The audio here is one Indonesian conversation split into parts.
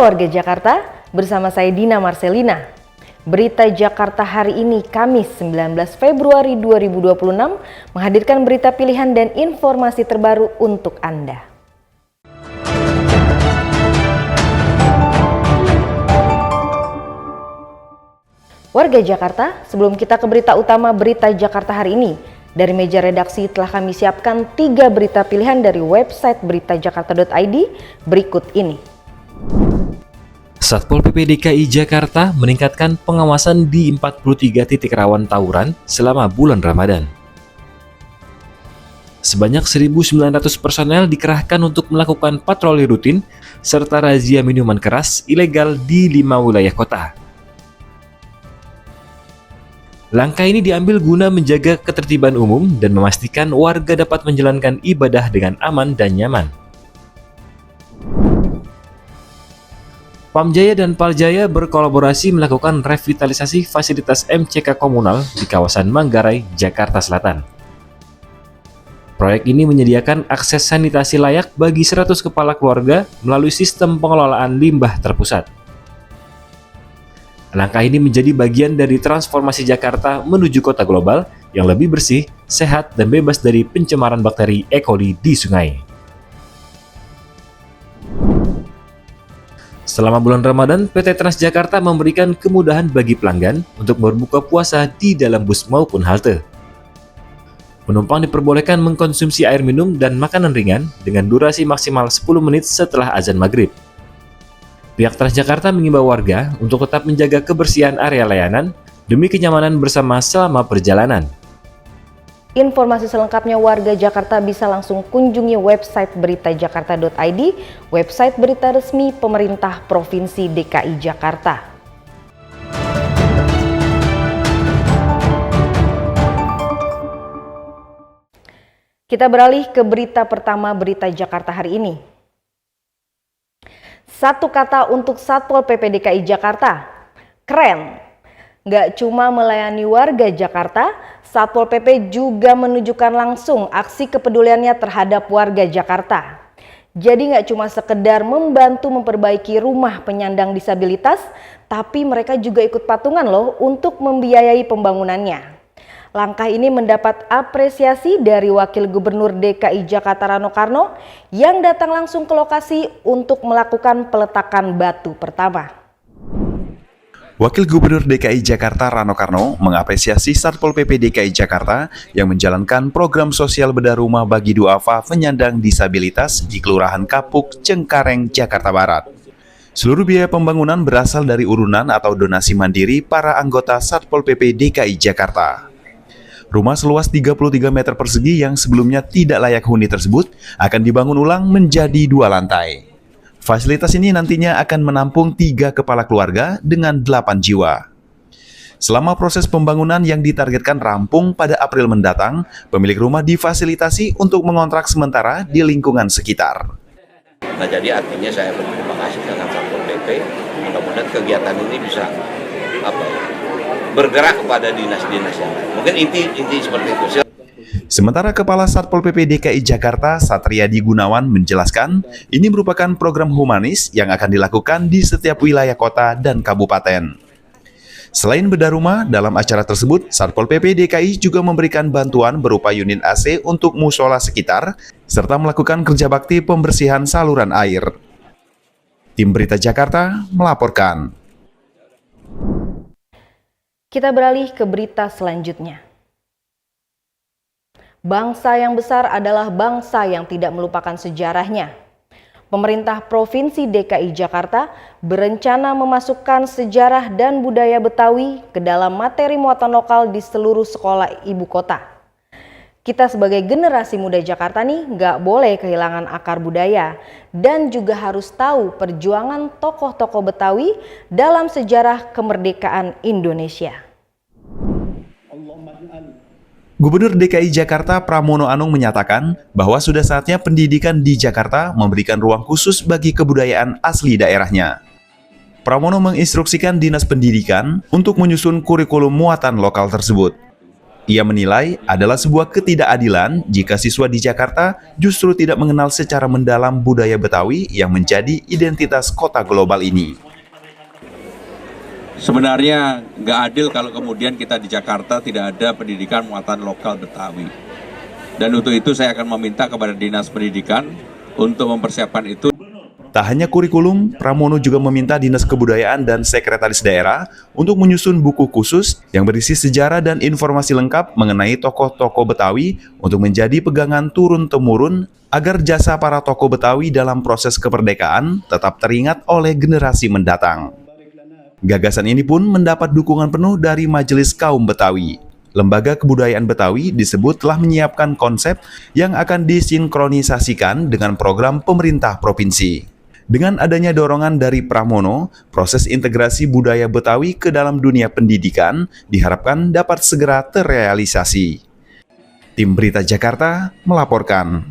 Halo warga Jakarta, bersama saya Dina Marcelina. Berita Jakarta hari ini Kamis 19 Februari 2026 menghadirkan berita pilihan dan informasi terbaru untuk Anda. Warga Jakarta, sebelum kita ke berita utama berita Jakarta hari ini, dari meja redaksi telah kami siapkan 3 berita pilihan dari website beritajakarta.id berikut ini. Satpol PP DKI Jakarta meningkatkan pengawasan di 43 titik rawan tawuran selama bulan Ramadan. Sebanyak 1.900 personel dikerahkan untuk melakukan patroli rutin serta razia minuman keras ilegal di 5 wilayah kota. Langkah ini diambil guna menjaga ketertiban umum dan memastikan warga dapat menjalankan ibadah dengan aman dan nyaman. Pamjaya dan Paljaya berkolaborasi melakukan revitalisasi fasilitas MCK komunal di kawasan Manggarai, Jakarta Selatan. Proyek ini menyediakan akses sanitasi layak bagi 100 kepala keluarga melalui sistem pengelolaan limbah terpusat. Langkah ini menjadi bagian dari transformasi Jakarta menuju kota global yang lebih bersih, sehat, dan bebas dari pencemaran bakteri E. coli di sungai. Selama bulan Ramadan, PT Transjakarta memberikan kemudahan bagi pelanggan untuk berbuka puasa di dalam bus maupun halte. Penumpang diperbolehkan mengkonsumsi air minum dan makanan ringan dengan durasi maksimal 10 menit setelah azan maghrib. Pihak Transjakarta mengimbau warga untuk tetap menjaga kebersihan area layanan demi kenyamanan bersama selama perjalanan. Informasi selengkapnya warga Jakarta bisa langsung kunjungi website beritajakarta.id, website berita resmi pemerintah Provinsi DKI Jakarta. Kita beralih ke berita pertama berita Jakarta hari ini. Satu kata untuk Satpol PP DKI Jakarta, keren. Nggak cuma melayani warga Jakarta, Satpol PP juga menunjukkan langsung aksi kepeduliannya terhadap warga Jakarta. Jadi nggak cuma sekedar membantu memperbaiki rumah penyandang disabilitas, tapi mereka juga ikut patungan loh untuk membiayai pembangunannya. Langkah ini mendapat apresiasi dari Wakil Gubernur DKI Jakarta Rano Karno yang datang langsung ke lokasi untuk melakukan peletakan batu pertama. Wakil Gubernur DKI Jakarta Rano Karno mengapresiasi Satpol PP DKI Jakarta yang menjalankan program sosial bedah rumah bagi duafa penyandang disabilitas di Kelurahan Kapuk, Cengkareng, Jakarta Barat. Seluruh biaya pembangunan berasal dari urunan atau donasi mandiri para anggota Satpol PP DKI Jakarta. Rumah seluas 33 meter persegi yang sebelumnya tidak layak huni tersebut akan dibangun ulang menjadi 2 lantai. Fasilitas ini nantinya akan menampung 3 kepala keluarga dengan 8 jiwa. Selama proses pembangunan yang ditargetkan rampung pada April mendatang, pemilik rumah difasilitasi untuk mengontrak sementara di lingkungan sekitar. Nah, jadi artinya saya berterima kasih dengan Satpol PP. Mudah-mudahan kegiatan ini bisa bergerak kepada dinas-dinas yang lain. Mungkin inti seperti itu. Sementara Kepala Satpol PP DKI Jakarta, Satriadi Gunawan, menjelaskan ini merupakan program humanis yang akan dilakukan di setiap wilayah kota dan kabupaten. Selain bedah rumah, dalam acara tersebut, Satpol PP DKI juga memberikan bantuan berupa unit AC untuk musola sekitar, serta melakukan kerja bakti pembersihan saluran air. Tim Berita Jakarta melaporkan. Kita beralih ke berita selanjutnya. Bangsa yang besar adalah bangsa yang tidak melupakan sejarahnya. Pemerintah Provinsi DKI Jakarta berencana memasukkan sejarah dan budaya Betawi ke dalam materi muatan lokal di seluruh sekolah ibu kota. Kita sebagai generasi muda Jakarta nih nggak boleh kehilangan akar budaya dan juga harus tahu perjuangan tokoh-tokoh Betawi dalam sejarah kemerdekaan Indonesia. Gubernur DKI Jakarta Pramono Anung menyatakan bahwa sudah saatnya pendidikan di Jakarta memberikan ruang khusus bagi kebudayaan asli daerahnya. Pramono menginstruksikan Dinas Pendidikan untuk menyusun kurikulum muatan lokal tersebut. Ia menilai adalah sebuah ketidakadilan jika siswa di Jakarta justru tidak mengenal secara mendalam budaya Betawi yang menjadi identitas kota global ini. Sebenarnya nggak adil kalau kemudian kita di Jakarta tidak ada pendidikan muatan lokal Betawi. Dan untuk itu saya akan meminta kepada Dinas Pendidikan untuk mempersiapkan itu. Tak hanya kurikulum, Pramono juga meminta Dinas Kebudayaan dan Sekretaris Daerah untuk menyusun buku khusus yang berisi sejarah dan informasi lengkap mengenai tokoh-tokoh Betawi untuk menjadi pegangan turun-temurun agar jasa para tokoh Betawi dalam proses kemerdekaan tetap teringat oleh generasi mendatang. Gagasan ini pun mendapat dukungan penuh dari Majelis Kaum Betawi. Lembaga Kebudayaan Betawi disebut telah menyiapkan konsep yang akan disinkronisasikan dengan program pemerintah provinsi. Dengan adanya dorongan dari Pramono, proses integrasi budaya Betawi ke dalam dunia pendidikan diharapkan dapat segera terrealisasi. Tim Berita Jakarta melaporkan.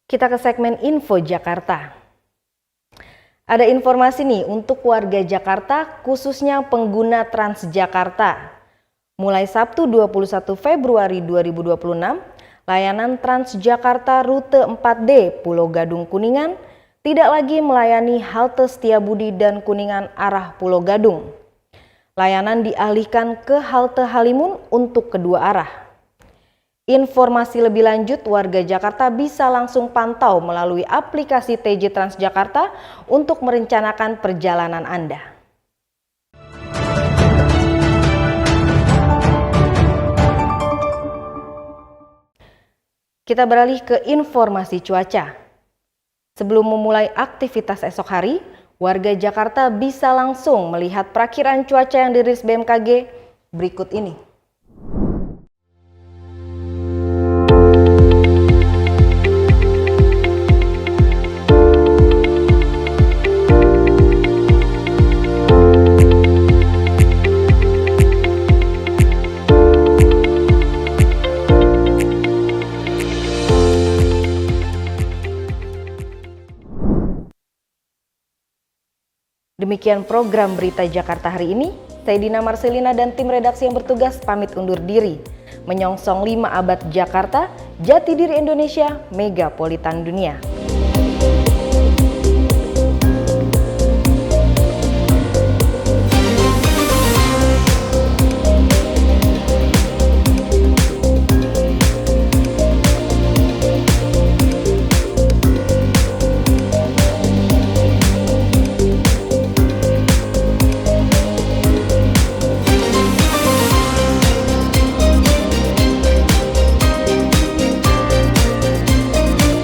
Kita ke segmen Info Jakarta. Ada informasi nih untuk warga Jakarta, khususnya pengguna Transjakarta. Mulai Sabtu 21 Februari 2026, layanan Transjakarta rute 4D Pulau Gadung Kuningan tidak lagi melayani halte Setiabudi dan Kuningan arah Pulau Gadung. Layanan dialihkan ke halte Halimun untuk kedua arah. Informasi lebih lanjut, warga Jakarta bisa langsung pantau melalui aplikasi TJ Transjakarta untuk merencanakan perjalanan Anda. Kita beralih ke informasi cuaca. Sebelum memulai aktivitas esok hari, warga Jakarta bisa langsung melihat perakiran cuaca yang dirilis BMKG berikut ini. Demikian program Berita Jakarta hari ini. Saya Dina Marcelina dan tim redaksi yang bertugas pamit undur diri. Menyongsong 5 abad Jakarta, jati diri Indonesia, megapolitan dunia.